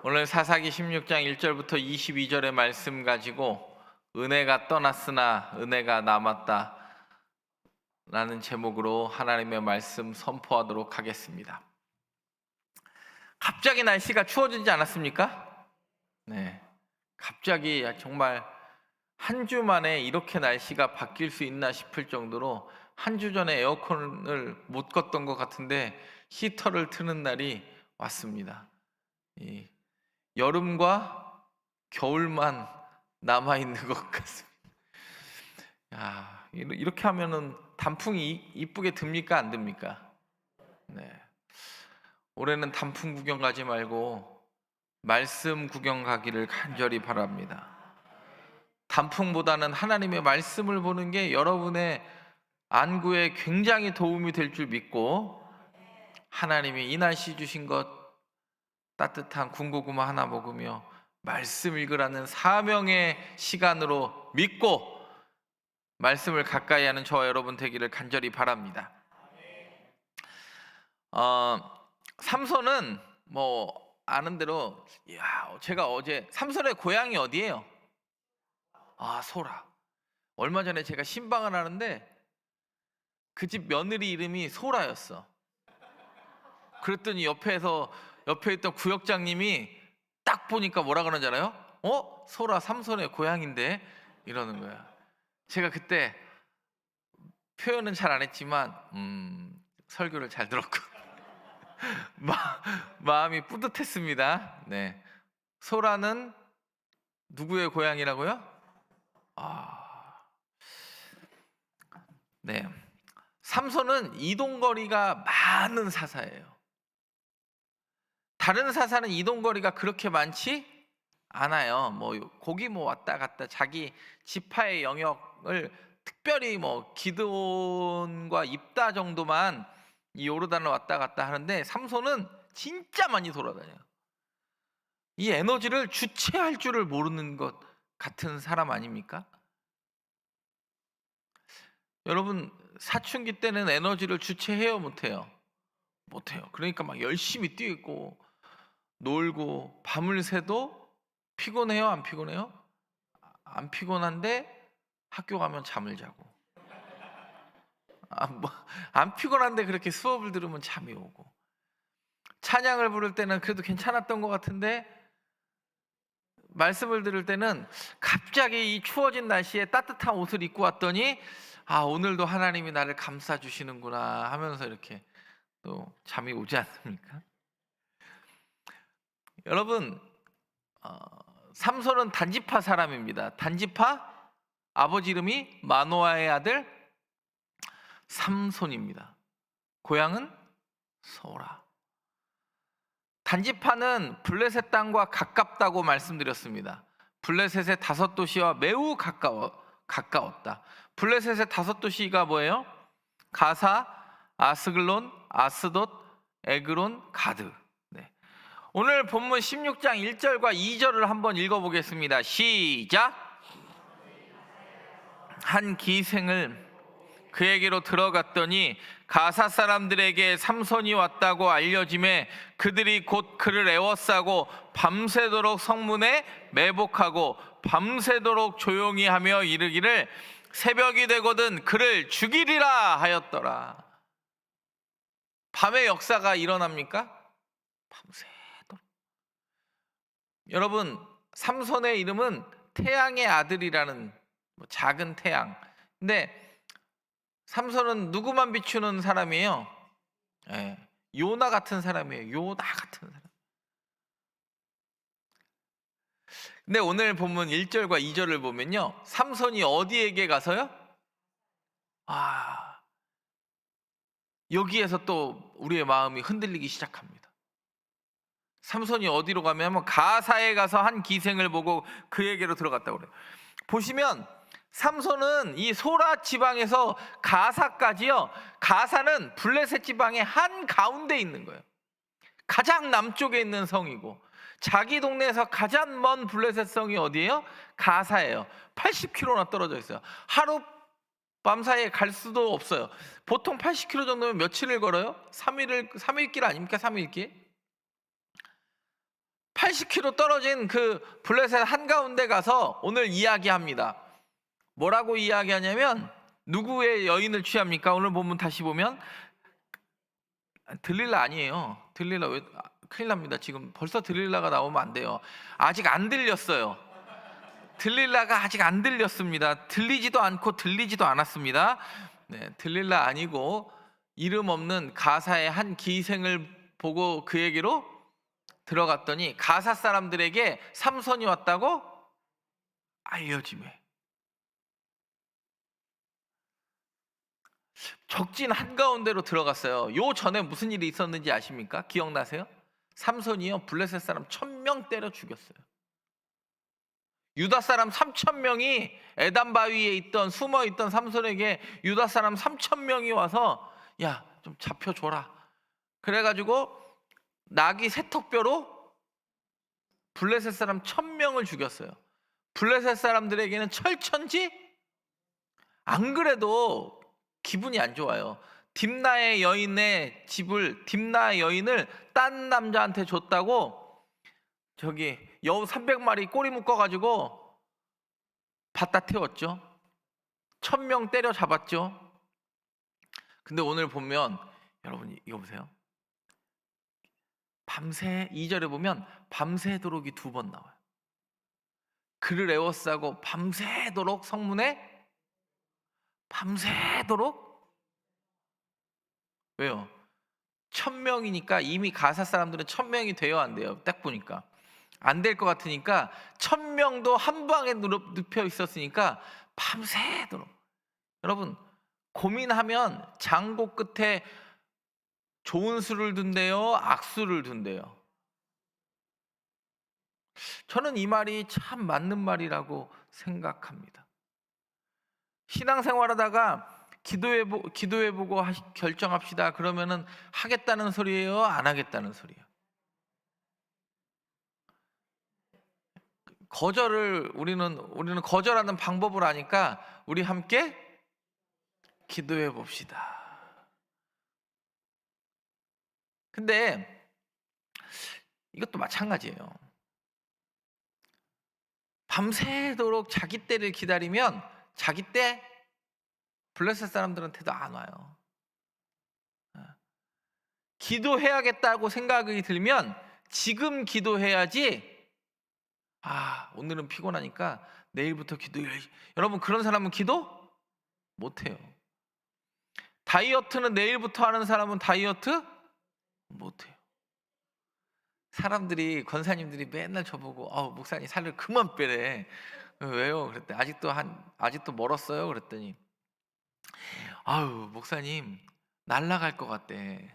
오늘 사사기 16장 1절부터 22절의 말씀 가지고 은혜가 떠났으나 은혜가 남았다 라는 제목으로 하나님의 말씀 선포하도록 하겠습니다. 갑자기 날씨가 추워지지 않았습니까? 네, 갑자기 정말 한 주 만에 이렇게 날씨가 바뀔 수 있나 싶을 정도로 한 주 전에 에어컨을 못 껐던 것 같은데 히터를 트는 날이 왔습니다. 여름과 겨울만 남아있는 것 같습니다. 야, 이렇게 하면은 단풍이 이쁘게 듭니까? 안 듭니까? 네. 올해는 단풍 구경 가지 말고 말씀 구경 가기를 간절히 바랍니다. 단풍보다는 하나님의 말씀을 보는 게 여러분의 안구에 굉장히 도움이 될 줄 믿고, 하나님이 이 날씨 주신 것 따뜻한 군고구마 하나 먹으며 말씀 읽으라는 사명의 시간으로 믿고 말씀을 가까이 하는 저와 여러분 되기를 간절히 바랍니다. 삼손은 뭐 아는 대로, 제가 어제 삼손의 고향이 어디예요? 소라. 얼마 전에 제가 신방을 하는데 그 집 며느리 이름이 소라였어. 그랬더니 옆에 있던 구역장님이 딱 보니까 뭐라 그러잖아요? 소라 삼손의 고향인데, 이러는 거야. 제가 그때 표현은 잘 안 했지만 설교를 잘 들었고 마음이 뿌듯했습니다. 네, 소라는 누구의 고향이라고요? 네, 삼손은 이동거리가 많은 사사예요. 다른 사사는 이동거리가 그렇게 많지 않아요. 거기 왔다 갔다 자기 지파의 영역을 특별히 기드온과 입다 정도만 이 요르단을 왔다 갔다 하는데, 삼손은 진짜 많이 돌아다녀요. 이 에너지를 주체할 줄을 모르는 것 같은 사람 아닙니까? 여러분, 사춘기 때는 에너지를 주체해요, 못해요? 못해요. 그러니까 막 열심히 뛰고 놀고 밤을 새도 피곤해요, 안 피곤해요? 안 피곤한데 학교 가면 잠을 자고, 안 피곤한데 그렇게 수업을 들으면 잠이 오고, 찬양을 부를 때는 그래도 괜찮았던 것 같은데 말씀을 들을 때는 갑자기 이 추워진 날씨에 따뜻한 옷을 입고 왔더니 오늘도 하나님이 나를 감싸 주시는구나 하면서 이렇게 또 잠이 오지 않습니까? 여러분, 삼손은 단지파 사람입니다. 단지파, 아버지 이름이 마노아의 아들 삼손입니다. 고향은 소라. 단지파는 블레셋 땅과 가깝다고 말씀드렸습니다. 블레셋의 5도시와 매우 가까웠다. 블레셋의 5도시가 뭐예요? 가사, 아스글론, 아스돗, 에그론, 가드. 오늘 본문 16장 1절과 2절을 한번 읽어보겠습니다. 시작! 한 기생을 그에게로 들어갔더니 가사 사람들에게 삼손이 왔다고 알려짐에 그들이 곧 그를 애워싸고 밤새도록 성문에 매복하고 밤새도록 조용히 하며 이르기를 새벽이 되거든 그를 죽이리라 하였더라. 밤의 역사가 일어납니까? 밤새도록. 여러분, 삼손의 이름은 태양의 아들이라는, 작은 태양. 근데 삼손은 누구만 비추는 사람이에요? 요나 같은 사람이에요. 요나 같은 사람. 근데 오늘 본문 1절과 2절을 보면요, 삼손이 어디에게 가서요? 여기에서 또 우리의 마음이 흔들리기 시작합니다. 삼손이 어디로 가면 가사에 가서 한 기생을 보고 그에게로 들어갔다고 그래요. 보시면 삼손은 이 소라 지방에서 가사까지요, 가사는 블레셋 지방의 한 가운데 있는 거예요. 가장 남쪽에 있는 성이고, 자기 동네에서 가장 먼 블레셋 성이 어디예요? 가사예요. 80km나 떨어져 있어요. 하루 밤 사이에 갈 수도 없어요. 보통 80km 정도면 며칠을 걸어요? 3일길 아닙니까? 3일길? 80km 떨어진 그 블레셋 한가운데 가서 오늘 이야기합니다. 뭐라고 이야기하냐면 누구의 여인을 취합니까? 오늘 본문 다시 보면 들릴라 아니에요. 들릴라 왜 큰일 납니다. 지금 벌써 들릴라가 나오면 안 돼요. 아직 안 들렸어요. 들릴라가 아직 안 들렸습니다. 들리지도 않고 들리지도 않았습니다. 네, 들릴라 아니고 이름 없는 가사의 한 기생을 보고 그에게로 들어갔더니 가사 사람들에게 삼손이 왔다고 알려지매. 적진 한가운데로 들어갔어요. 요 전에 무슨 일이 있었는지 아십니까? 기억나세요? 삼손이요 블레셋 사람 1000명 때려 죽였어요. 유다 사람 3000명이 에단 바위에 있던 숨어 있던 삼손에게 유다 사람 3000명이 와서 야, 좀 잡혀줘라. 그래가지고 나귀 세턱뼈로 블레셋 사람 1000명을 죽였어요. 블레셋 사람들에게는 철천지. 안 그래도 기분이 안 좋아요. 딥나의 여인의 집을, 딥나의 여인을 딴 남자한테 줬다고 저기 여우 300마리 꼬리 묶어가지고 밭다 태웠죠. 1000명 때려 잡았죠. 근데 오늘 보면 여러분 이거 보세요. 밤새 2절에 보면 밤새도록이 2번 나와요. 그를 에워싸고 밤새도록 성문에 밤새도록. 왜요? 1000명이니까 이미 가사 사람들은 1000명이 돼야 안 돼요. 딱 보니까 안 될 것 같으니까 1000명도 한 방에 눕혀 있었으니까 밤새도록. 여러분 고민하면 장고 끝에 좋은 수를 둔대요, 악수를 둔대요. 저는 이 말이 참 맞는 말이라고 생각합니다. 신앙생활하다가 기도해보고 결정합시다. 그러면은 하겠다는 소리예요, 안 하겠다는 소리예요? 거절을 우리는 거절하는 방법을 아니까 우리 함께 기도해 봅시다. 근데 이것도 마찬가지예요. 밤새도록 자기 때를 기다리면 자기 때 블레셋 사람들한테도 안 와요. 기도해야겠다고 생각이 들면 지금 기도해야지. 오늘은 피곤하니까 내일부터 기도해야지. 여러분 그런 사람은 기도 못해요. 다이어트는 내일부터 하는 사람은 다이어트 못해요. 사람들이 권사님들이 맨날 저보고 목사님 살을 그만 빼래. 왜요? 그랬더니 아직도 멀었어요. 그랬더니 목사님 날아갈 것 같대.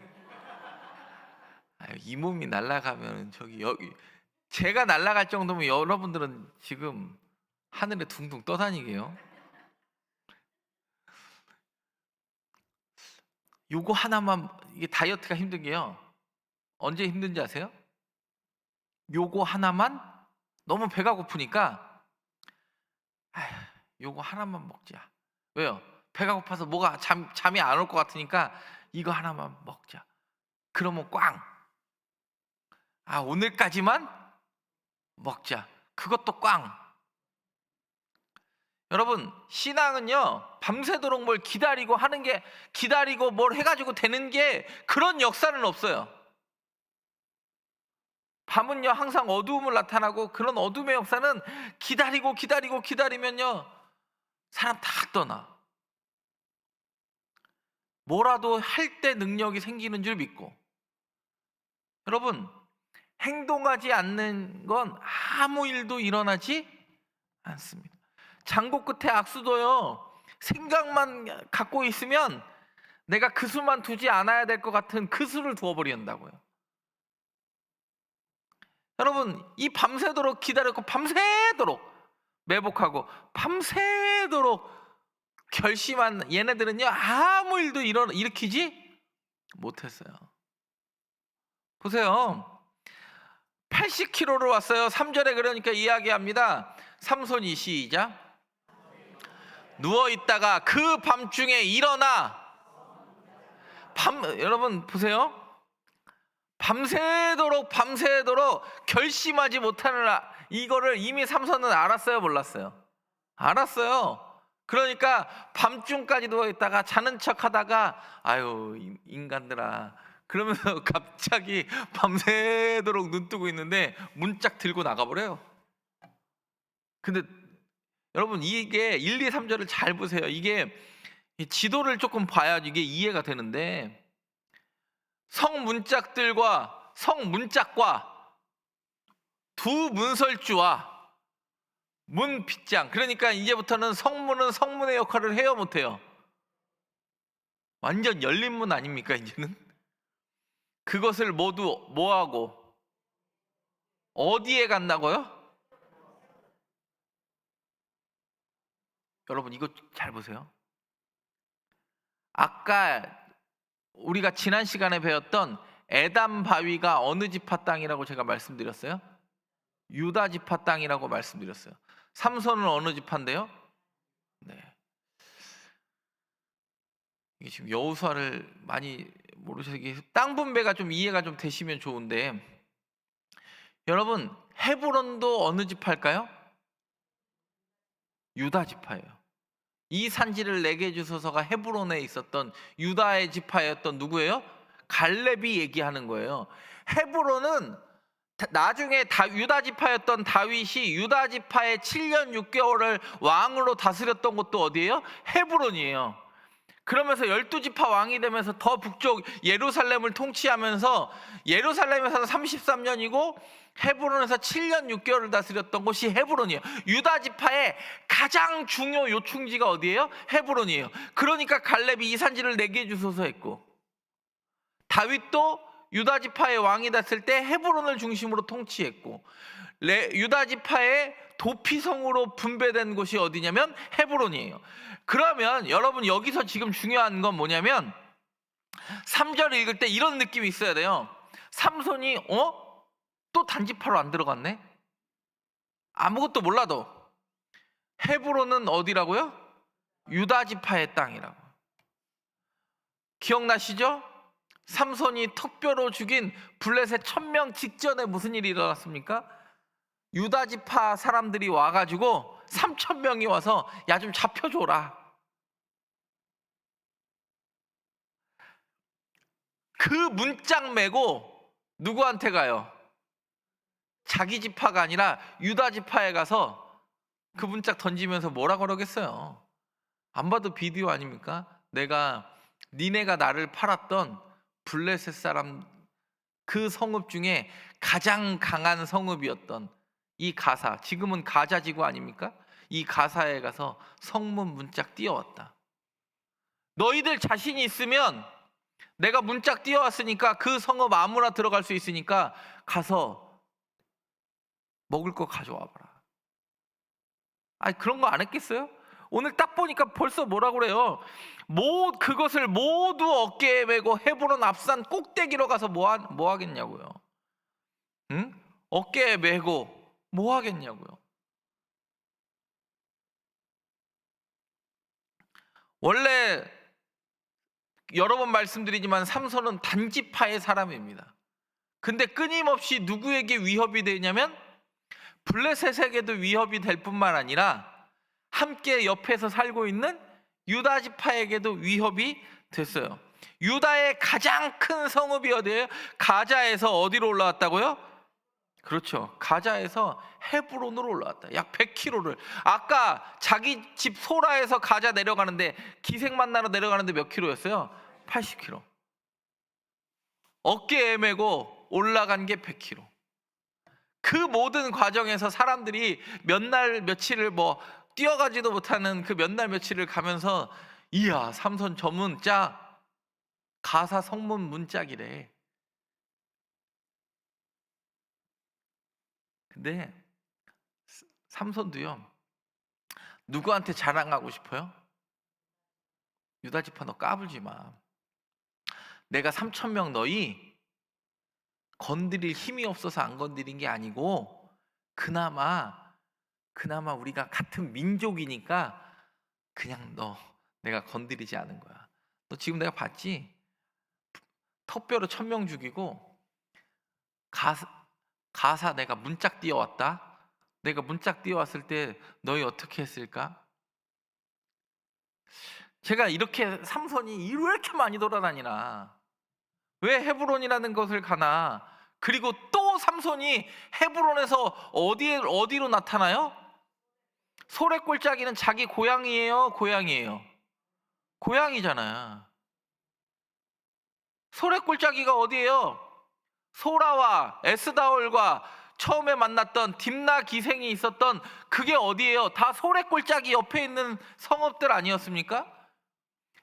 이 몸이 날아가면 여기 제가 날아갈 정도면 여러분들은 지금 하늘에 둥둥 떠다니게요. 요거 하나만, 이게 다이어트가 힘든 게요. 언제 힘든지 아세요? 요거 하나만 너무 배가 고프니까 요거 하나만 먹자. 왜요? 배가 고파서 뭐가 잠이 안 올 것 같으니까 이거 하나만 먹자. 그러면 꽝. 오늘까지만 먹자. 그것도 꽝. 여러분 신앙은요 밤새도록 뭘 기다리고 하는 게, 기다리고 뭘 해가지고 되는 게 그런 역사는 없어요. 밤은요 항상 어두움을 나타나고 그런 어둠의 역사는 기다리면요 사람 다 떠나. 뭐라도 할 때 능력이 생기는 줄 믿고. 여러분 행동하지 않는 건 아무 일도 일어나지 않습니다. 장고 끝에 악수도요 생각만 갖고 있으면 내가 그 수만 두지 않아야 될 것 같은 그 수를 두어버린다고요. 여러분 이 밤새도록 기다렸고 밤새도록 매복하고 밤새도록 결심한 얘네들은요 아무 일도 일으키지 못했어요. 보세요. 80km로 왔어요. 3절에 그러니까 이야기합니다. 삼손이 시작. 누워있다가 그 밤중에 일어나. 여러분 보세요. 밤새도록 결심하지 못하는 이거를 이미 삼손은 알았어요, 몰랐어요? 알았어요. 그러니까 밤중까지 누워 있다가 자는 척하다가 아유 인간들아 그러면서 갑자기 밤새도록 눈 뜨고 있는데 문짝 들고 나가버려요. 근데 여러분 이게 1, 2, 3절을 잘 보세요. 이게 지도를 조금 봐야 이게 이해가 되는데 성문짝과 두 문설주와 문빗장, 그러니까 이제부터는 성문은 성문의 역할을 해요, 못해요? 완전 열린 문 아닙니까 이제는? 그것을 모두 뭐하고 어디에 간다고요? 여러분 이거 잘 보세요. 아까 우리가 지난 시간에 배웠던 에담 바위가 어느 지파 땅이라고 제가 말씀드렸어요? 유다 지파 땅이라고 말씀드렸어요. 삼손은 어느 지파인데요? 네. 이게 지금 여호수아를 많이 모르셔서 이게 땅 분배가 좀 이해가 좀 되시면 좋은데, 여러분 헤브론도 어느 지파일까요? 유다 지파예요. 이 산지를 내게 주소서가 헤브론에 있었던 유다의 지파였던 누구예요? 갈렙이 얘기하는 거예요. 헤브론은 나중에 유다 지파였던 다윗이 유다 지파의 7년 6개월을 왕으로 다스렸던 곳도 어디예요? 헤브론이에요. 그러면서 12지파 왕이 되면서 더 북쪽 예루살렘을 통치하면서 예루살렘에서는 33년이고 헤브론에서 7년 6개월을 다스렸던 곳이 헤브론이에요. 유다 지파의 가장 중요 요충지가 어디예요? 헤브론이에요. 그러니까 갈렙이 이 산지를 내게 주소서 했고, 다윗도 유다 지파의 왕이 됐을 때 헤브론을 중심으로 통치했고, 유다 지파의 도피성으로 분배된 곳이 어디냐면 헤브론이에요. 그러면 여러분 여기서 지금 중요한 건 뭐냐면 3절 읽을 때 이런 느낌이 있어야 돼요. 삼손이 또 단지파로 안 들어갔네? 아무것도 몰라도 헤브론은 어디라고요? 유다 지파의 땅이라고. 기억나시죠? 삼손이 턱뼈로 죽인 블레셋 1000명 직전에 무슨 일이 일어났습니까? 유다 지파 사람들이 와가지고 3000명이 와서 야 좀 잡혀줘라. 그 문짝 메고 누구한테 가요? 자기 지파가 아니라 유다 지파에 가서 그 문짝 던지면서 뭐라 그러겠어요? 안 봐도 비디오 아닙니까? 니네가 나를 팔았던 블레셋 사람 그 성읍 중에 가장 강한 성읍이었던 이 가사, 지금은 가자지구 아닙니까? 이 가사에 가서 성문 문짝 띄워왔다. 너희들 자신이 있으면 내가 문짝 띄워왔으니까 그 성읍 아무나 들어갈 수 있으니까 가서 먹을 거 가져와봐라. 아니 그런 거 안 했겠어요? 오늘 딱 보니까 벌써 뭐라 그래요? 그것을 모두 어깨에 메고 헤브론 앞산 꼭대기로 가서 뭐 하겠냐고요? 응? 어깨에 메고 뭐 하겠냐고요? 원래 여러 번 말씀드리지만 삼손은 단지파의 사람입니다. 근데 끊임없이 누구에게 위협이 되냐면 블레셋에게도 위협이 될 뿐만 아니라 함께 옆에서 살고 있는 유다 지파에게도 위협이 됐어요. 유다의 가장 큰 성읍이 어디예요? 가자에서 어디로 올라왔다고요? 그렇죠. 가자에서 헤브론으로 올라왔다. 약 100km를. 아까 자기 집 소라에서 가자 내려가는데 기생 만나러 내려가는데 몇 킬로였어요? 80km. 어깨에 메고 올라간 게 100km. 그 모든 과정에서 사람들이 몇 날 며칠을 뛰어가지도 못하는 그 몇 날 며칠을 가면서 이야 삼손 저 문짝 가사 성문 문짝이래. 근데 삼손도요 누구한테 자랑하고 싶어요? 유다 지파 너 까불지 마. 내가 3,000명 너희 건드릴 힘이 없어서 안 건드린 게 아니고 그나마 우리가 같은 민족이니까 그냥 내가 건드리지 않은 거야. 너 지금 내가 봤지? 턱뼈로 1000명 죽이고 가사, 가사 내가 문짝 띄워왔다. 내가 문짝 띄워왔을 때 너희 어떻게 했을까? 제가 이렇게 삼손이 이렇게 많이 돌아다니나, 왜 헤브론이라는 것을 가나? 그리고 또 삼손이 헤브론에서 어디로 나타나요? 소래골짜기는 자기 고향이에요, 고향이에요? 고향이잖아요. 소래골짜기가 어디예요? 소라와 에스다올과 처음에 만났던 딥나 기생이 있었던 그게 어디예요? 다 소래골짜기 옆에 있는 성읍들 아니었습니까?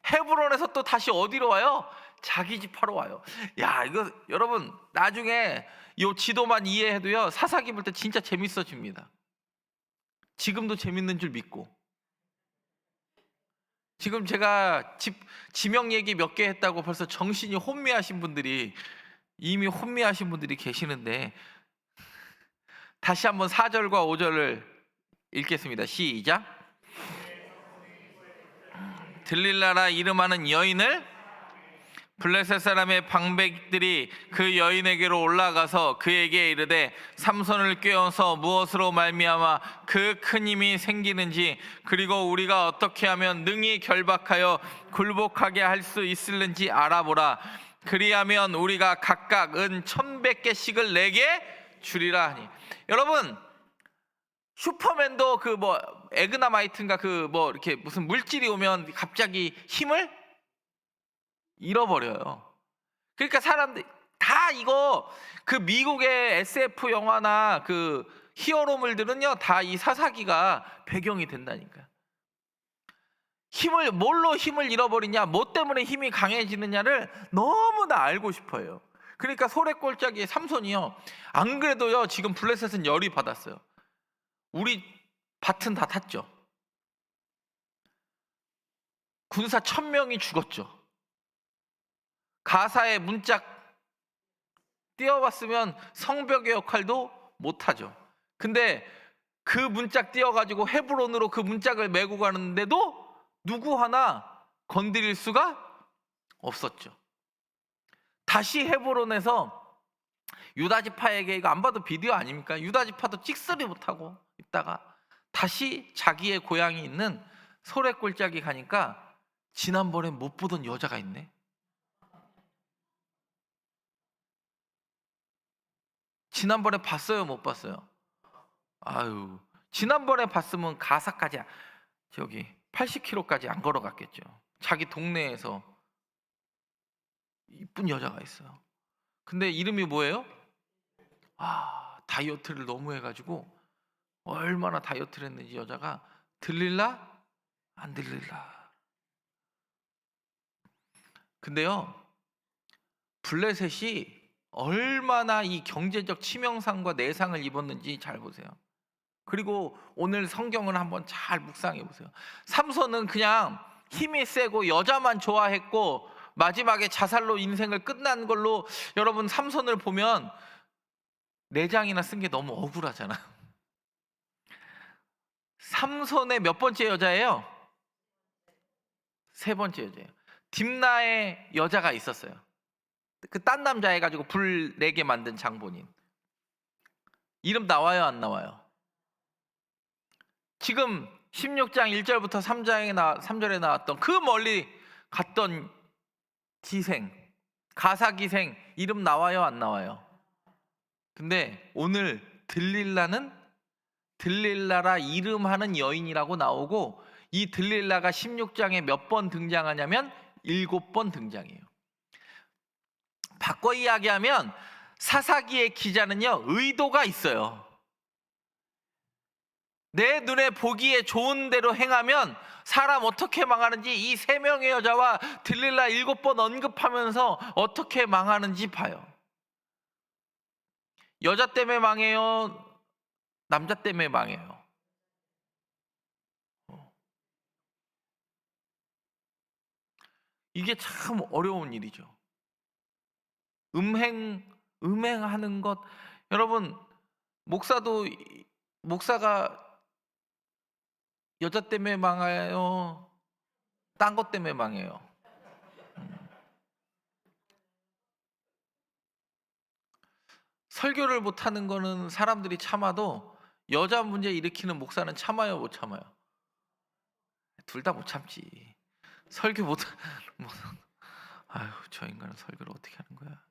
헤브론에서 또 다시 어디로 와요? 자기 집 하러 와요. 야, 이거 여러분 나중에 이 지도만 이해해도요, 사사기 볼 때 진짜 재밌어집니다. 지금도 재밌는 줄 믿고. 지금 제가 지명 얘기 몇 개 했다고 벌써 정신이 혼미하신 분들이, 이미 혼미하신 분들이 계시는데, 다시 한번 4절과 5절을 읽겠습니다. 시작. 들릴라라 이름하는 여인을, 블레셋 사람의 방백들이 그 여인에게로 올라가서 그에게 이르되 삼손을 꾀어서 무엇으로 말미암아 그 큰 힘이 생기는지, 그리고 우리가 어떻게 하면 능히 결박하여 굴복하게 할 수 있을는지 알아보라. 그리하면 우리가 각각 은 1,100개씩을 내게 주리라 하니. 여러분, 슈퍼맨도 그 뭐 에그나마이트인가 그 뭐 이렇게 무슨 물질이 오면 갑자기 힘을 잃어버려요. 그러니까 사람들 다 이거, 그 미국의 SF 영화나 그 히어로물들은요 다 이 사사기가 배경이 된다니까요. 뭘로 힘을 잃어버리냐, 뭐 때문에 힘이 강해지느냐를 너무나 알고 싶어요. 그러니까 소래골짜기의 삼손이요, 안 그래도요 지금 블레셋은 열이 받았어요. 우리 밭은 다 탔죠. 군사 1,000명이 죽었죠. 가사에 문짝 띄워봤으면 성벽의 역할도 못하죠. 근데 그 문짝 띄워가지고 헤브론으로 그 문짝을 메고 가는데도 누구 하나 건드릴 수가 없었죠. 다시 헤브론에서 유다지파에게, 이거 안 봐도 비디오 아닙니까? 유다지파도 찍소리 못하고 있다가 다시 자기의 고향이 있는 소래골짜기 가니까 지난번에 못 보던 여자가 있네. 지난번에 봤어요, 못 봤어요? 아유, 지난번에 봤으면 가사까지 저기 80km까지 안 걸어갔겠죠. 자기 동네에서 이쁜 여자가 있어요. 근데 이름이 뭐예요? 다이어트를 너무 해가지고, 얼마나 다이어트를 했는지 여자가, 들릴라? 안 들릴라? 근데요, 블레셋이 얼마나 이 경제적 치명상과 내상을 입었는지 잘 보세요. 그리고 오늘 성경을 한번 잘 묵상해 보세요. 삼손은 그냥 힘이 세고 여자만 좋아했고 마지막에 자살로 인생을 끝난 걸로, 여러분 삼손을 보면 4장이나 쓴 게 너무 억울하잖아. 삼손의 몇 번째 여자예요? 3번째 여자예요. 딥나의 여자가 있었어요. 그 딴 남자 해가지고 불 내게 만든 장본인. 이름 나와요, 안 나와요? 지금 16장 1절부터 3절에 나왔던 그 멀리 갔던 기생, 가사 기생 이름 나와요, 안 나와요? 근데 오늘 들릴라라 이름하는 여인이라고 나오고, 이 들릴라가 16장에 몇 번 등장하냐면 7번 등장해요. 바꿔 이야기하면 사사기의 기자는요 의도가 있어요. 내 눈에 보기에 좋은 대로 행하면 사람 어떻게 망하는지 이 3명의 여자와 들릴라 7번 언급하면서 어떻게 망하는지 봐요. 여자 때문에 망해요? 남자 때문에 망해요? 이게 참 어려운 일이죠. 음행하는 것. 여러분, 목사가 여자 때문에 망해요? 딴 것 때문에 망해요? 설교를 못하는 거는 사람들이 참아도 여자 문제 일으키는 목사는 참아요, 못 참아요? 둘 다 못 참지. 설교 못 뭐, 아유, 저 인간은 설교를 어떻게 하는 거야?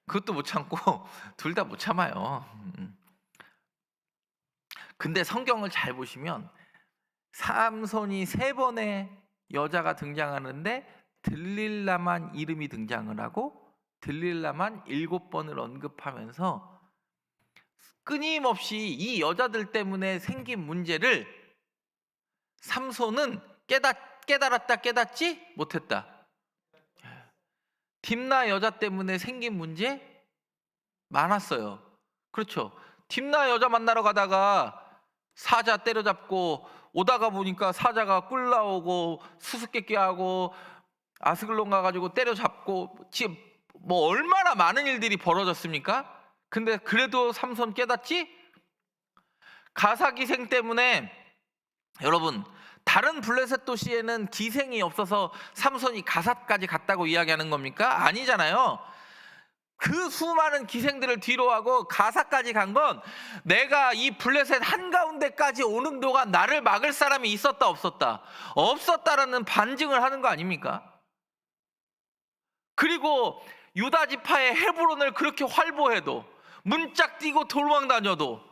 그것도 못 참고 둘 다 못 참아요. 근데 성경을 잘 보시면 삼손이 3번의 여자가 등장하는데 들릴라만 이름이 등장을 하고 들릴라만 7번을 언급하면서 끊임없이 이 여자들 때문에 생긴 문제를 삼손은 깨달았다, 깨닫지 못했다. 딥나 여자 때문에 생긴 문제 많았어요. 그렇죠. 딥나 여자 만나러 가다가 사자 때려잡고 오다가 보니까 사자가 꿀 나오고 수수께끼 하고 아스글론 가가지고 때려잡고 지금 뭐 얼마나 많은 일들이 벌어졌습니까? 근데 그래도 삼손 깨닫지? 가사기생 때문에 여러분 다른 블레셋 도시에는 기생이 없어서 삼손이 가사까지 갔다고 이야기하는 겁니까? 아니잖아요. 그 수많은 기생들을 뒤로하고 가사까지 간 건 내가 이 블레셋 한가운데까지 오는 동안 나를 막을 사람이 있었다 없었다? 없었다라는 반증을 하는 거 아닙니까? 그리고 유다 지파의 헤브론을 그렇게 활보해도 문짝 뛰고 도망 다녀도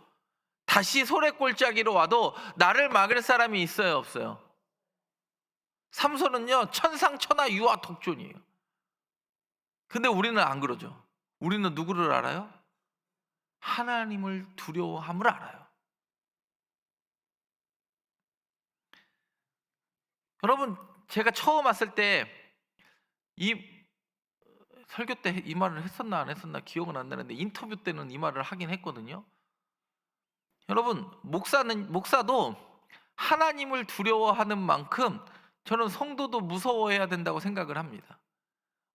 다시 소래골짜기로 와도 나를 막을 사람이 있어요 없어요? 삼손은요 천상천하 유아 독존이에요. 근데 우리는 안 그러죠. 우리는 누구를 알아요? 하나님을 두려워함을 알아요. 여러분 제가 처음 왔을 때 이 설교 때 이 말을 했었나 안 했었나 기억은 안 나는데 인터뷰 때는 이 말을 하긴 했거든요. 여러분 목사도 하나님을 두려워하는 만큼 저는 성도도 무서워해야 된다고 생각을 합니다.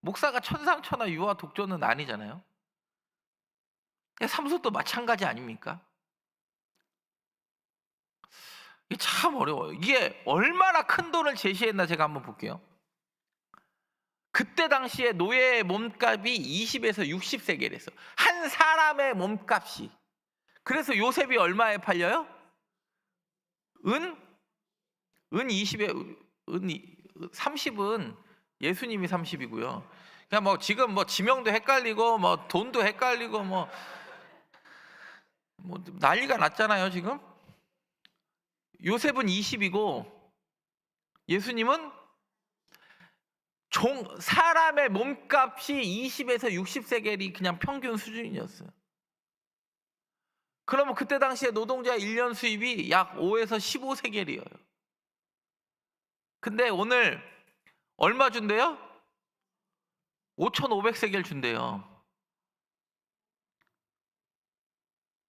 목사가 천상천하 유아 독존은 아니잖아요. 삼손도 마찬가지 아닙니까? 이게 참 어려워요. 이게 얼마나 큰 돈을 제시했나 제가 한번 볼게요. 그때 당시에 노예의 몸값이 20에서 60세겔이었어요. 한 사람의 몸값이. 그래서 요셉이 얼마에 팔려요? 은 20에 30은 예수님이 30이고요. 그냥 뭐 지금 뭐 지명도 헷갈리고 뭐 돈도 헷갈리고 뭐 난리가 났잖아요, 지금. 요셉은 20이고 예수님은 사람의 몸값이 20에서 60세겔이 그냥 평균 수준이었어요. 그러면 그때 당시에 노동자 1년 수입이 약 5에서 15세겔이에요. 근데 오늘 얼마 준대요? 5,500세겔 준대요.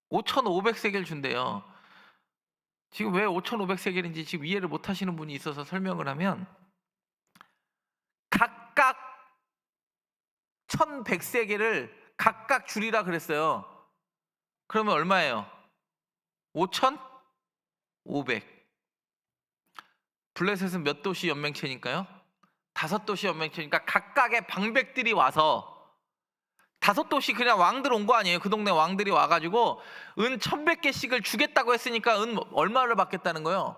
5,500세겔 준대요. 지금 왜 5,500세겔인지 지금 이해를 못 하시는 분이 있어서 설명을 하면 각각 1,100세겔을 각각 줄이라 그랬어요. 그러면 얼마예요? 5,500. 블레셋은 몇 도시 연맹체니까요? 5도시 연맹체니까 각각의 방백들이 와서 5도시 그냥 왕들 온 거 아니에요? 그 동네 왕들이 와가지고 은 1,100개씩을 주겠다고 했으니까 은 얼마를 받겠다는 거예요?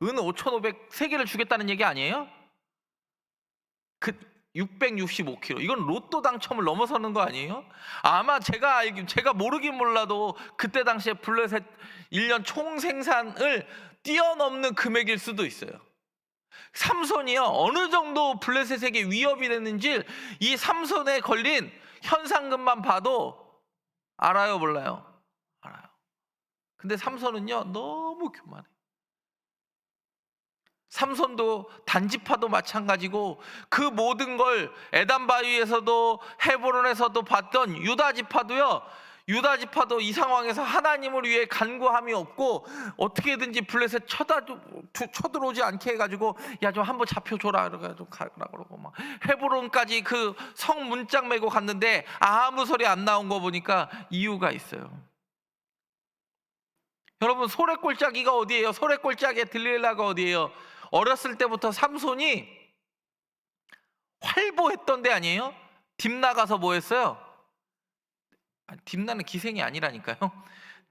은 5,500세겔을 주겠다는 얘기 아니에요? 그 665kg. 이건 로또 당첨을 넘어서는 거 아니에요? 아마 제가 모르긴 몰라도 그때 당시에 블레셋 1년 총 생산을 뛰어넘는 금액일 수도 있어요. 삼손이요 어느 정도 블레셋에게 위협이 됐는지 이 삼손에 걸린 현상금만 봐도 알아요 몰라요? 알아요. 근데 삼손은요 너무 교만해. 삼손도 단지파도 마찬가지고 그 모든 걸 에담바위에서도 헤브론에서도 봤던 유다 지파도 이 상황에서 하나님을 위해 간구함이 없고 어떻게든지 블레셋 쳐들어오지 않게 해가지고 야 좀 한번 잡혀줘라 그래가지고 가라 그러고 막 헤브론까지 그 성 문짝 메고 갔는데 아무 소리 안 나온 거 보니까 이유가 있어요. 여러분 소래골짜기가 어디예요? 소래골짜기에 들릴라가 어디예요? 어렸을 때부터 삼손이 활보했던 데 아니에요? 딥나 가서 뭐 했어요? 딥나는 기생이 아니라니까요.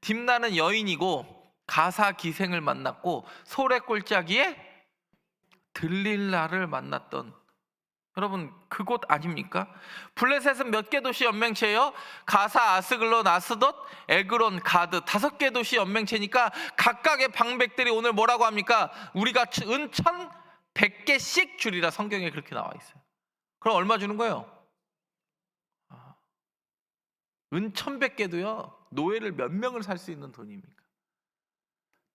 딥나는 여인이고 가사 기생을 만났고 소래 골짜기에 들릴라를 만났던, 여러분 그곳 아닙니까? 블레셋은 몇 개 도시 연맹체예요? 가사, 아스글론, 아스돗, 에그론, 가드, 5개 도시 연맹체니까 각각의 방백들이 오늘 뭐라고 합니까? 우리가 은 1,100개씩 주리라. 성경에 그렇게 나와 있어요. 그럼 얼마 주는 거예요? 은 1,100개도요 노예를 몇 명을 살 수 있는 돈입니까?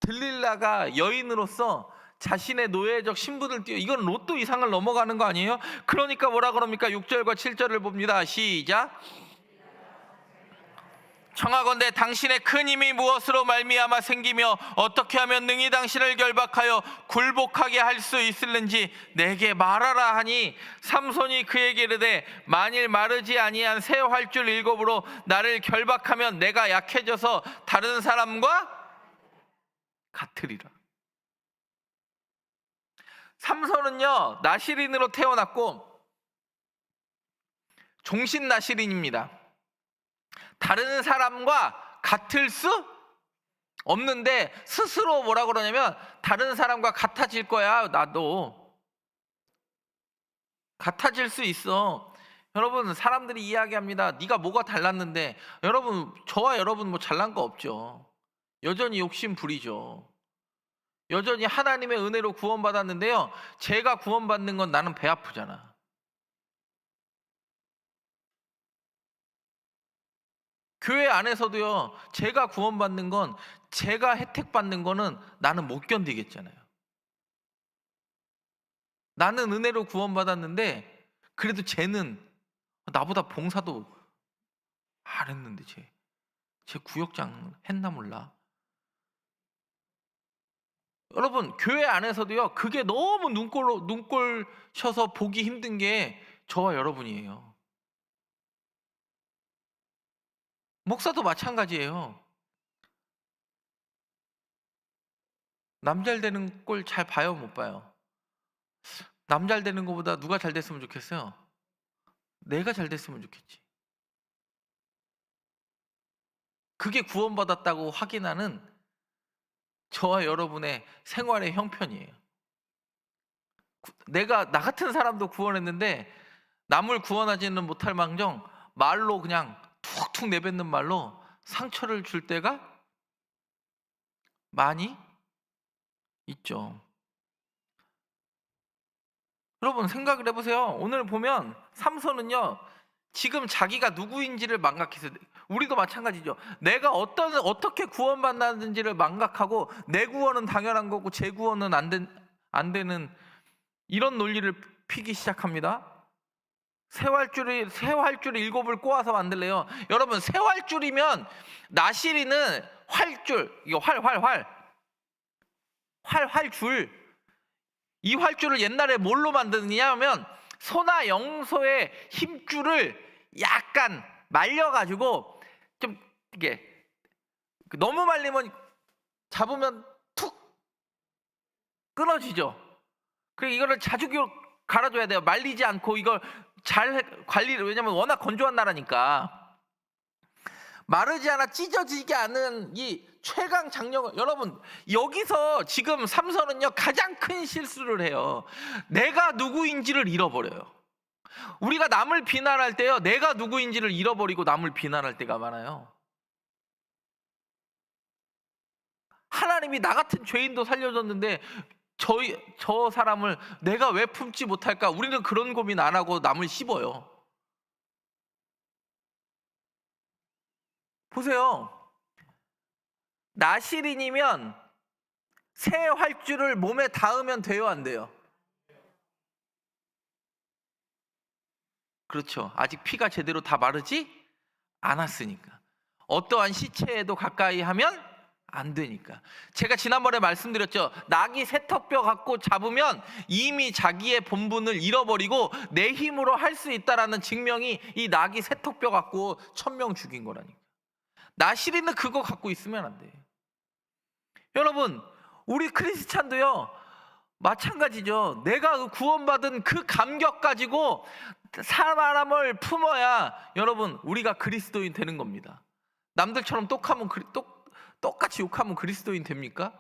들릴라가 여인으로서 자신의 노예적 신분을 띄워, 이건 로또 이상을 넘어가는 거 아니에요? 그러니까 뭐라 그럽니까? 6절과 7절을 봅니다. 시작. 청하건대 당신의 큰 힘이 무엇으로 말미암아 생기며 어떻게 하면 능히 당신을 결박하여 굴복하게 할 수 있을는지 내게 말하라 하니, 삼손이 그에게 이르되 만일 마르지 아니한 새 활줄 7으로 나를 결박하면 내가 약해져서 다른 사람과 같으리라. 삼손은요 나시린으로 태어났고 종신 나시린입니다. 다른 사람과 같을 수 없는데 스스로 뭐라 그러냐면 다른 사람과 같아질 거야. 나도 같아질 수 있어. 여러분 사람들이 이야기합니다. 네가 뭐가 달랐는데. 여러분 저와 여러분 뭐 잘난 거 없죠. 여전히 욕심 부리죠. 여전히 하나님의 은혜로 구원받았는데요, 제가 구원받는 건 나는 배 아프잖아. 교회 안에서도요 제가 구원받는 건, 제가 혜택받는 거는 나는 못 견디겠잖아요. 나는 은혜로 구원받았는데 그래도 쟤는 나보다 봉사도 안 했는데 쟤 구역장 했나 몰라. 여러분 교회 안에서도요 그게 너무 눈꼴 셔서 보기 힘든 게 저와 여러분이에요. 목사도 마찬가지예요. 남 잘 되는 꼴 잘 봐요, 못 봐요? 남 잘 되는 것보다 누가 잘 됐으면 좋겠어요? 내가 잘 됐으면 좋겠지. 그게 구원받았다고 확인하는 저와 여러분의 생활의 형편이에요. 내가 나 같은 사람도 구원했는데 남을 구원하지는 못할 망정 말로 그냥 툭툭 내뱉는 말로 상처를 줄 때가 많이 있죠. 여러분 생각을 해보세요. 오늘 보면 삼손은요 지금 자기가 누구인지를 망각해서, 우리도 마찬가지죠. 내가 어떻게 구원받았는지를 망각하고 내 구원은 당연한 거고 제 구원은 안 되는 이런 논리를 피기 시작합니다. 새 활줄 7을 꼬아서 만들래요. 여러분 새 활줄이면, 나시리는 활줄, 이거 활줄, 이 활줄을 옛날에 뭘로 만드느냐 하면 소나 영소의 힘줄을 약간 말려가지고, 좀 이게 너무 말리면 잡으면 툭 끊어지죠. 그리고 이거를 자주 갈아줘야 돼요. 말리지 않고 이걸 잘 관리를, 왜냐면 워낙 건조한 나라니까. 마르지 않아 찢어지지 않은 이 최강 장력, 여러분 여기서 지금 삼손은요 가장 큰 실수를 해요. 내가 누구인지를 잃어버려요. 우리가 남을 비난할 때요 내가 누구인지를 잃어버리고 남을 비난할 때가 많아요. 하나님이 나 같은 죄인도 살려줬는데 저 사람을 내가 왜 품지 못할까? 우리는 그런 고민 안 하고 남을 씹어요. 보세요. 나시린이면 새 활줄을 몸에 닿으면 돼요, 안 돼요? 그렇죠. 아직 피가 제대로 다 마르지 않았으니까. 어떠한 시체에도 가까이 하면 안 되니까. 제가 지난번에 말씀드렸죠. 낙이 세턱뼈 갖고 잡으면 이미 자기의 본분을 잃어버리고 내 힘으로 할 수 있다라는 증명이 이 낙이 세턱뼈 갖고 1,000명 죽인 거라니까. 나시린은 그거 갖고 있으면 안 돼. 여러분 우리 크리스찬도요 마찬가지죠. 내가 구원받은 그 감격 가지고 사람을 품어야 여러분 우리가 그리스도인 되는 겁니다. 남들처럼 똑같이 욕하면 그리스도인 됩니까?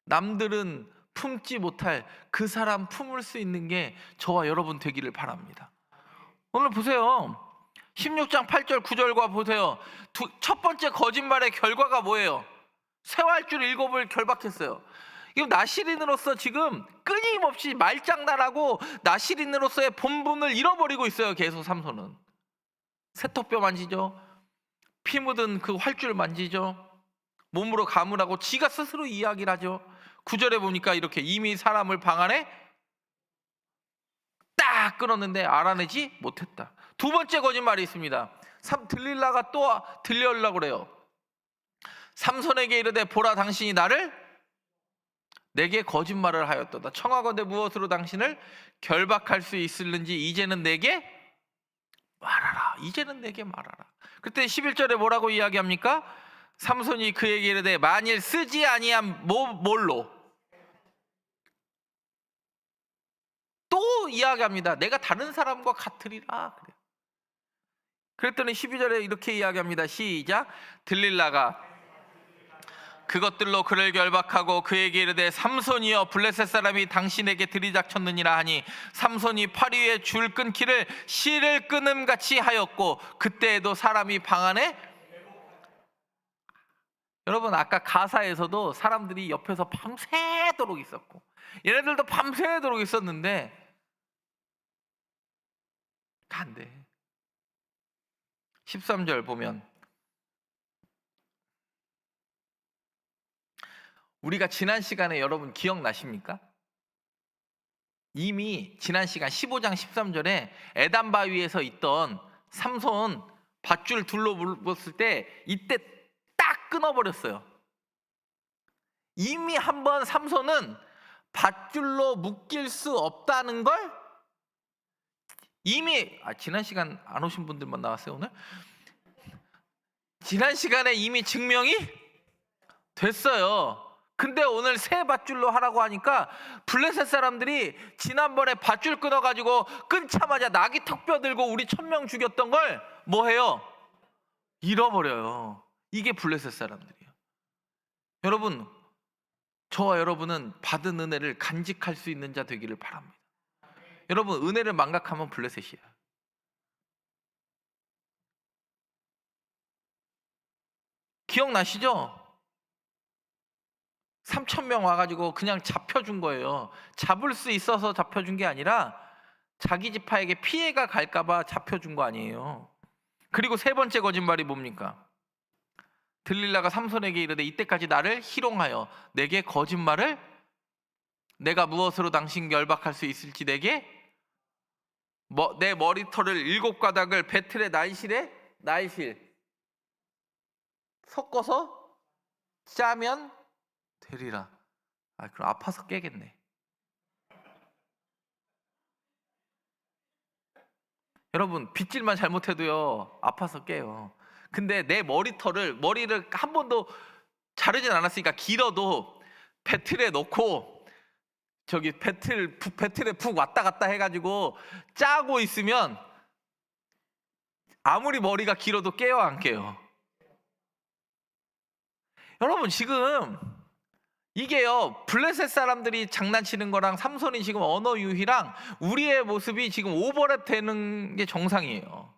남들은 품지 못할 그 사람 품을 수 있는 게 저와 여러분 되기를 바랍니다. 오늘 보세요. 16장 8절 9절과 보세요. 첫 번째 거짓말의 결과가 뭐예요? 쇠활줄 7을 결박했어요. 이거 나실인으로서 지금 끊임없이 말장난하고 나실인으로서의 본분을 잃어버리고 있어요. 계속 삼손은 세토뼈 만지죠. 피 묻은 그 활줄 만지죠. 몸으로 가물하고 지가 스스로 이야기를 하죠. 9절에 보니까 이렇게 이미 사람을 방 안에 딱 끊었는데 알아내지 못했다. 두 번째 거짓말이 있습니다. 들릴라가 또 들려오려고 그래요. 삼손에게 이르되 보라 당신이 내게 거짓말을 하였도다. 청하건대 무엇으로 당신을 결박할 수 있을는지 이제는 내게 말하라. 이제는 내게 말하라. 그때 11절에 뭐라고 이야기합니까? 삼손이 그에게 이르되 만일 쓰지 아니한 뭘로? 또 이야기합니다. 내가 다른 사람과 같으리라. 그랬더니 12절에 이렇게 이야기합니다. 시작. 들릴라가 그것들로 그를 결박하고 그에게 이르되 삼손이여 블레셋 사람이 당신에게 들이닥쳤느니라 하니 삼손이 팔 위에 줄 끊기를 실을 끊음같이 하였고 그때에도 사람이 방 안에 여러분 아까 가사에서도 사람들이 옆에서 밤새도록 있었고 얘네들도 밤새도록 있었는데 안 돼. 13절 보면 우리가 지난 시간에 여러분 기억나십니까? 이미 지난 시간 15장 13절에 에단 바위에서 있던 삼손 밧줄 둘로 묶었을 때 이때 딱 끊어버렸어요. 이미 한번 삼손은 밧줄로 묶일 수 없다는 걸 이미 지난 시간 안 오신 분들만 나왔어요 오늘? 지난 시간에 이미 증명이 됐어요. 근데 오늘 새 밧줄로 하라고 하니까 블레셋 사람들이 지난번에 밧줄 끊어가지고 끊자마자 나귀 턱뼈 들고 우리 1000명 죽였던 걸 뭐해요? 잃어버려요. 이게 블레셋 사람들이에요. 여러분 저와 여러분은 받은 은혜를 간직할 수 있는 자 되기를 바랍니다. 여러분 은혜를 망각하면 블레셋이야. 기억나시죠? 3,000명 와가지고 그냥 잡혀준 거예요. 잡을 수 있어서 잡혀준 게 아니라 자기 지파에게 피해가 갈까봐 잡혀준 거 아니에요. 그리고 세 번째 거짓말이 뭡니까? 들릴라가 삼손에게 이르되 이때까지 나를 희롱하여 내게 거짓말을 내가 무엇으로 당신 결박할 수 있을지 내게 내 머리털을 7가닥을 배틀의 날실 섞어서 짜면 되리라. 그럼 아파서 깨겠네. 여러분 빗질만 잘못해도요 아파서 깨요. 근데 내 머리를 한 번도 자르진 않았으니까 길어도 배틀에 넣고 저기 배틀에 푹 왔다 갔다 해가지고 짜고 있으면 아무리 머리가 길어도 깨요 안 깨요? 여러분 지금 이게요 블레셋 사람들이 장난치는 거랑 삼손이 지금 언어 유희랑 우리의 모습이 지금 오버랩 되는 게 정상이에요.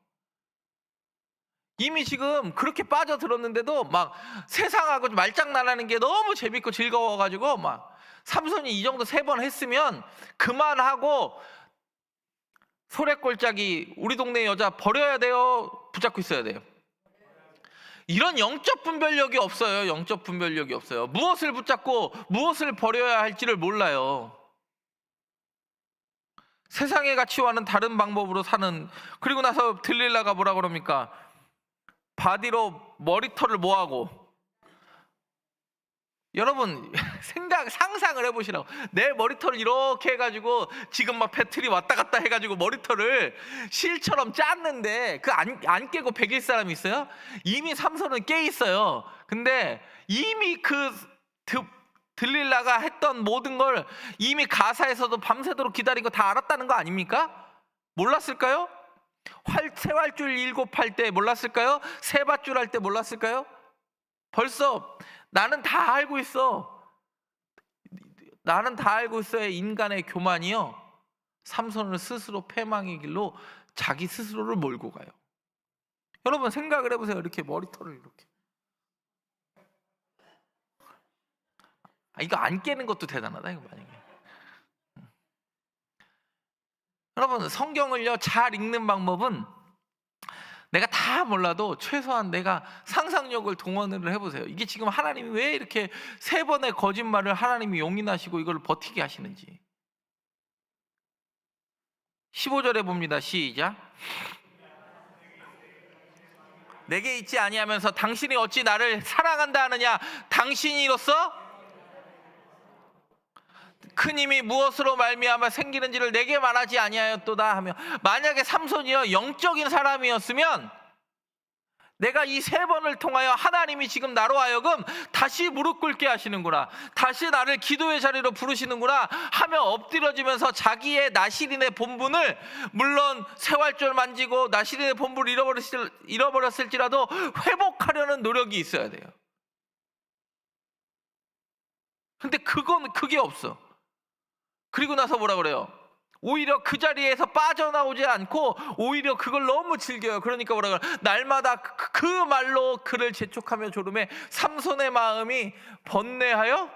이미 지금 그렇게 빠져들었는데도 막 세상하고 말장난하는 게 너무 재밌고 즐거워가지고 막 삼손이 이 정도 3번 했으면 그만하고 소래꼴짝이 우리 동네 여자 버려야 돼요? 붙잡고 있어야 돼요? 이런 영적 분별력이 없어요. 영적 분별력이 없어요. 무엇을 붙잡고 무엇을 버려야 할지를 몰라요. 세상의 가치와는 다른 방법으로 사는. 그리고 나서 들릴라가 뭐라 그럽니까? 바디로 머리털을 뭐하고 여러분 상상을 해보시라고. 내 머리털을 이렇게 해가지고 지금 막 배틀이 왔다 갔다 해가지고 머리털을 실처럼 짰는데 그 안 깨고 100일 사람이 있어요? 이미 삼손은 깨 있어요. 근데 이미 들릴라가 했던 모든 걸 이미 가사에서도 밤새도록 기다리고 다 알았다는 거 아닙니까? 몰랐을까요? 세활줄 7 할 때 몰랐을까요? 세밧줄 할 때 몰랐을까요? 벌써 나는 다 알고 있어. 나는 다 알고 있어의 인간의 교만이요, 삼손을 스스로 패망의 길로 자기 스스로를 몰고 가요. 여러분 생각을 해보세요. 이렇게 머리털을 이렇게. 이거 안 깨는 것도 대단하다 이거 만약에. 여러분 성경을요 잘 읽는 방법은, 내가 다 몰라도 최소한 내가 상상력을 동원을 해보세요. 이게 지금 하나님이 왜 이렇게 3번의 거짓말을 하나님이 용인하시고 이걸 버티게 하시는지. 15절에 봅니다. 시작. 내게 있지 아니하면서 당신이 어찌 나를 사랑한다 하느냐. 당신이로서 큰 힘이 무엇으로 말미암아 생기는지를 내게 말하지 아니하였도다 하며, 만약에 삼손이요 영적인 사람이었으면 내가 이 3번을 통하여 하나님이 지금 나로 하여금 다시 무릎 꿇게 하시는구나, 다시 나를 기도의 자리로 부르시는구나 하며 엎드려지면서 자기의 나시린의 본분을, 물론 세활절 만지고 나시린의 본분을 잃어버렸을지라도 회복하려는 노력이 있어야 돼요. 근데 그게 없어. 그리고 나서 뭐라 그래요? 오히려 그 자리에서 빠져나오지 않고 오히려 그걸 너무 즐겨요. 그러니까 뭐라 그래요? 날마다 그 말로 그를 재촉하며 조름에 삼손의 마음이 번뇌하여,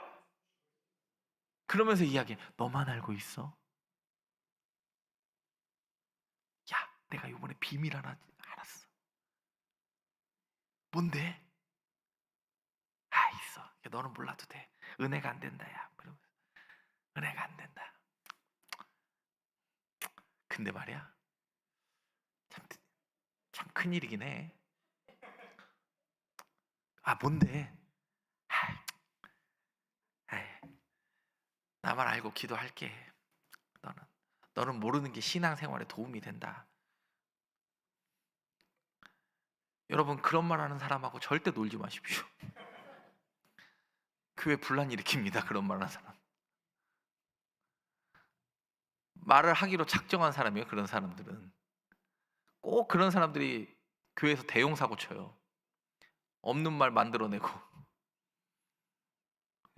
그러면서 이야기해. 너만 알고 있어? 야, 내가 이번에 비밀 하나 알았어. 뭔데? 있어. 너는 몰라도 돼. 은혜가 안 된다. 야, 은혜가 안 된다. 근데 말이야, 참 큰일이긴 해. 뭔데? 나만 알고 기도할게. 너는 모르는 게 신앙생활에 도움이 된다. 여러분 그런 말 하는 사람하고 절대 놀지 마십시오. 교회 분란 일으킵니다. 그런 말 하는 사람. 말을 하기로 작정한 사람이에요. 그런 사람들은 꼭 그런 사람들이 교회에서 대용사고 쳐요. 없는 말 만들어내고.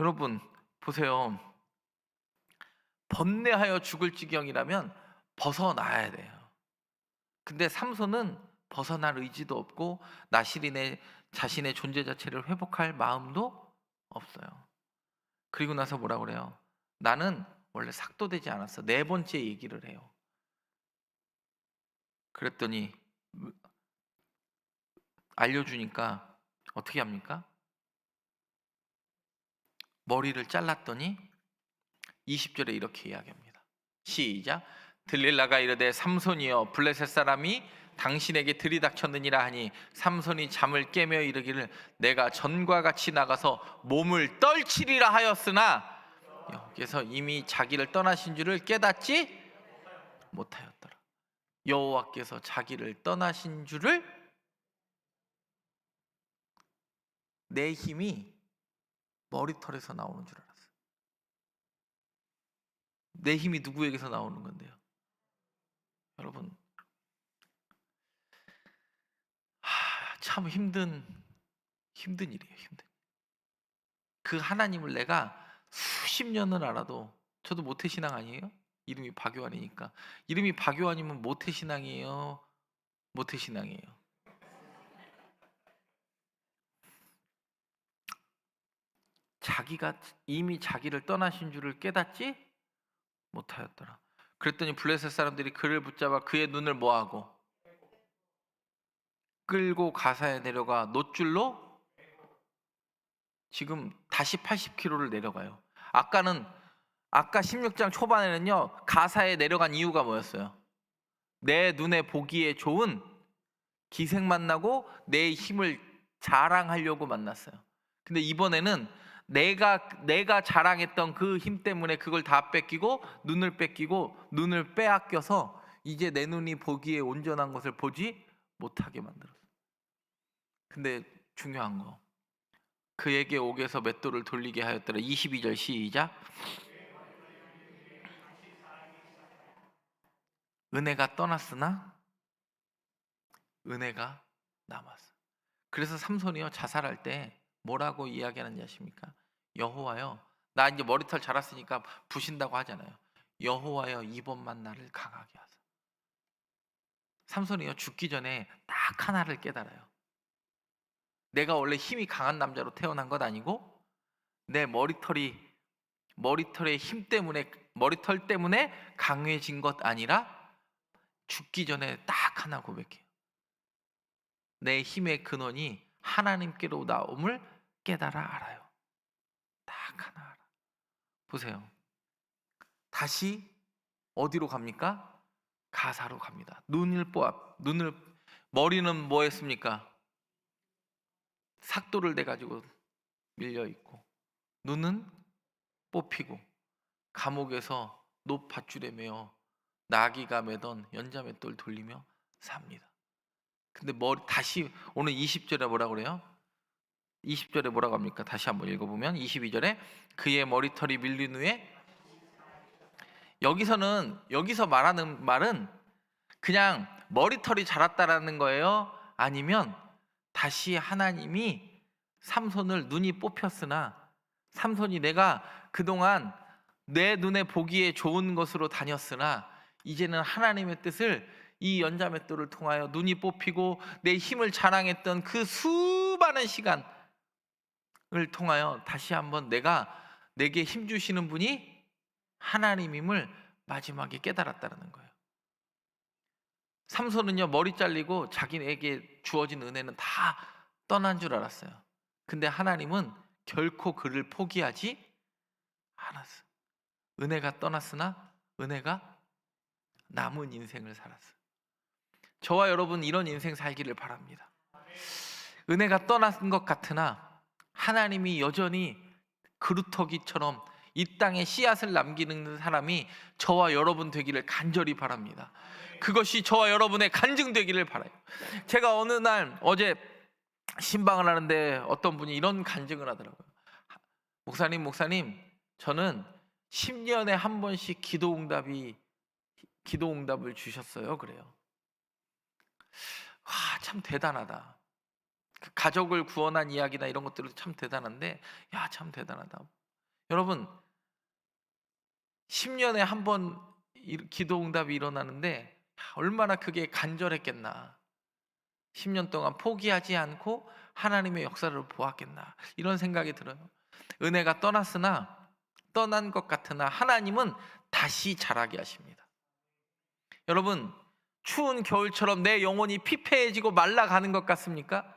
여러분 보세요. 번뇌하여 죽을 지경이라면 벗어나야 돼요. 근데 삼손은 벗어날 의지도 없고 나시린의 자신의 존재 자체를 회복할 마음도 없어요. 그리고 나서 뭐라 그래요? 나는 원래 삭도되지 않았어. 4번째 얘기를 해요. 그랬더니 알려주니까 어떻게 합니까? 머리를 잘랐더니 20절에 이렇게 이야기합니다. 시작. 들릴라가 이르되 삼손이여 블레셋 사람이 당신에게 들이닥쳤느니라 하니, 삼손이 잠을 깨며 이르기를 내가 전과 같이 나가서 몸을 떨치리라 하였으나, 여기서 이미 자기를 떠나신 줄을 깨닫지 못하였더라. 여호와께서 자기를 떠나신 줄을, 내 힘이 머리털에서 나오는 줄 알았어요. 내 힘이 누구에게서 나오는 건데요? 여러분 참 힘든 일이에요. 그 하나님을 내가 수십 년을 알아도, 저도 모태신앙 아니에요? 이름이 박요한이니까. 이름이 박요한이면 모태신앙이에요? 모태신앙이에요. 자기가 이미 자기를 떠나신 줄을 깨닫지 못하였더라. 그랬더니 블레셋 사람들이 그를 붙잡아 그의 눈을 뭐하고 끌고 가사에 내려가 놋줄로, 지금 다시 80km를 내려가요. 아까 16장 초반에는요 가사에 내려간 이유가 뭐였어요? 내 눈에 보기에 좋은 기생 만나고 내 힘을 자랑하려고 만났어요. 근데 이번에는 내가 자랑했던 그 힘 때문에 그걸 다 뺏기고 눈을 빼앗겨서 이제 내 눈이 보기에 온전한 것을 보지 못하게 만들었어요. 근데 중요한 거, 그에게 옥에서 맷돌을 돌리게 하였더라. 22절 시작. 은혜가 떠났으나 은혜가 남았어. 그래서 삼손이요 자살할 때 뭐라고 이야기하는지 아십니까? 여호와여, 나 이제 머리털 자랐으니까 부신다고 하잖아요. 여호와여, 이번만 나를 강하게 하소서. 삼손이요 죽기 전에 딱 하나를 깨달아요. 내가 원래 힘이 강한 남자로 태어난 것 아니고 내 머리털의 힘 때문에, 머리털 때문에 강해진 것 아니라 죽기 전에 딱 하나 고백해요. 내 힘의 근원이 하나님께로 나옴을 깨달아 알아요. 딱 하나 알아. 보세요. 다시 어디로 갑니까? 가사로 갑니다. 머리는 뭐 했습니까? 삭도를 대 가지고 밀려 있고, 눈은 뽑히고, 감옥에서 놋밧줄에 매어 나귀가 매던 연자맷돌 돌리며 삽니다. 근데 다시 오늘 20절에 뭐라고 그래요? 20절에 뭐라고 합니까? 다시 한번 읽어보면 22절에 그의 머리털이 밀린 후에, 여기서 말하는 말은 그냥 머리털이 자랐다라는 거예요? 아니면 다시 하나님이 삼손을, 눈이 뽑혔으나 삼손이 내가 그동안 내 눈에 보기에 좋은 것으로 다녔으나 이제는 하나님의 뜻을 이 연자맷돌을 통하여 눈이 뽑히고 내 힘을 자랑했던 그 수많은 시간을 통하여 다시 한번 내게 힘 주시는 분이 하나님임을 마지막에 깨달았다는 거예요. 삼손은요 머리 잘리고 자기에게 주어진 은혜는 다 떠난 줄 알았어요. 근데 하나님은 결코 그를 포기하지 않았어요. 은혜가 떠났으나 은혜가 남은 인생을 살았어요. 저와 여러분 이런 인생 살기를 바랍니다. 은혜가 떠난 것 같으나 하나님이 여전히 그루터기처럼 이 땅에 씨앗을 남기는 사람이 저와 여러분 되기를 간절히 바랍니다. 그것이 저와 여러분의 간증되기를 바라요. 제가 어느 날 어제 신방을 하는데 어떤 분이 이런 간증을 하더라고요. 목사님, 저는 10년에 한 번씩 기도응답을 주셨어요. 그래요. 와, 참 대단하다. 그 가족을 구원한 이야기나 이런 것들도 참 대단한데, 야, 참 대단하다. 여러분, 10년에 한 번 기도응답이 일어나는데 얼마나 그게 간절했겠나. 10년 동안 포기하지 않고 하나님의 역사를 보았겠나, 이런 생각이 들어요. 은혜가 떠난 것 같으나 하나님은 다시 자라게 하십니다. 여러분, 추운 겨울처럼 내 영혼이 피폐해지고 말라가는 것 같습니까?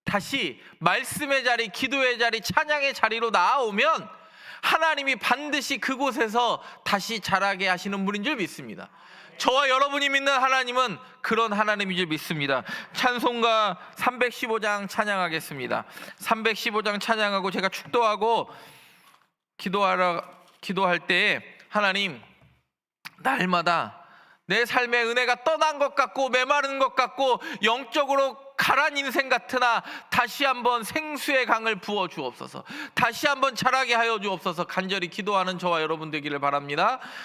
다시 말씀의 자리, 기도의 자리, 찬양의 자리로 나아오면 하나님이 반드시 그곳에서 다시 자라게 하시는 분인 줄 믿습니다. 저와 여러분이 믿는 하나님은 그런 하나님인 줄 믿습니다. 찬송가 315장 찬양하겠습니다. 315장 찬양하고 제가 축도하고 기도할 때에 하나님, 날마다 내 삶의 은혜가 떠난 것 같고 메마른 것 같고 영적으로 가란 인생 같으나 다시 한번 생수의 강을 부어 주옵소서. 다시 한번 자라게 하여 주옵소서. 간절히 기도하는 저와 여러분 되기를 바랍니다.